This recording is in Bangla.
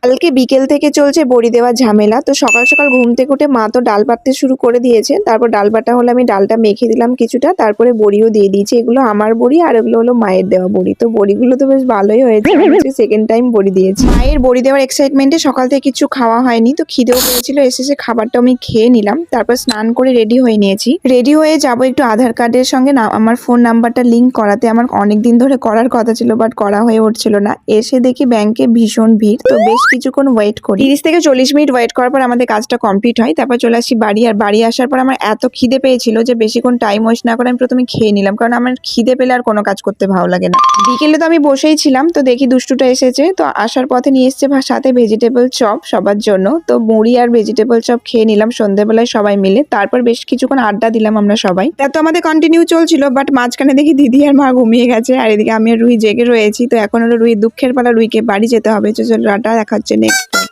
কালকে বিকেল থেকে চলছে বড়ি দেওয়ার ঝামেলা। তো সকাল সকাল ঘুম থেকে উঠে মা তো ডাল বাটতে শুরু করে দিয়েছে। তারপর ডাল বাটা হলে আমি ডালটা মেখে দিলাম কিছুটা, তারপরে বড়িও দিয়ে দিয়েছি। এগুলো আমার বড়ি আর এগুলো হলো মায়ের দেওয়া বড়ি। তো বড়িগুলো তো বেশ ভালোই হয়েছে, আজকে সেকেন্ড টাইম বড়ি দিয়েছি। মায়ের বড়ি দেওয়ার এক্সাইটমেন্টে সকাল থেকে কিছু খাওয়া হয়নি, তো খিদেও পেয়েছিল। এসে খাবারটা আমি খেয়ে নিলাম, তারপর স্নান করে রেডি হয়ে নিয়েছি। রেডি হয়ে যাব একটু আধার কার্ডের সঙ্গে আমার ফোন নাম্বারটা লিঙ্ক করাতে। আমার অনেকদিন ধরে করার কথা ছিল, বাট করা হয়ে উঠছিল না। এসে দেখি ব্যাংকে ভীষণ ভিড়, তো বেশ কিছুক্ষণ ওয়েট করি। 30 থেকে 40 মিনিট ওয়েট করার পর আমাদের কাজটা কমপ্লিট হয়। তারপর চলে আসি বাড়ি। আর বাড়ি আসার পর আমার এত খিদে পেয়েছিল যে বেশিক্ষণ টাইম ওয়েস্ট না করে আমি প্রথমে খেয়ে নিলাম, কারণ আমার খিদে পেলে আর কোনো কাজ করতে ভালো লাগে না। বিকেলে তো আমি বসেই ছিলাম, তো দেখি দুষ্টুটা এসেছে। তো আসার পথে নিয়ে এসছে সাথে ভেজিটেবল চপ সবার জন্য। তো মুড়ি আর ভেজিটেবল চপ খেয়ে নিলাম সন্ধ্যেবেলায় সবাই মিলে। তারপর বেশ কিছুক্ষণ আড্ডা দিলাম আমরা সবাই। তা তো আমাদের কন্টিনিউ চলছিল, বাট মাঝখানে দেখি দিদি আর মা ঘুমিয়ে গেছে, আর এদিকে আমি আর রুহি জেগে রয়েছি। তো এখন হলো রুহি দুঃখের পালা, রুহিকে বাড়ি যেতে হবে। চলো টাটা, দেখা হচ্ছে নেক্সট।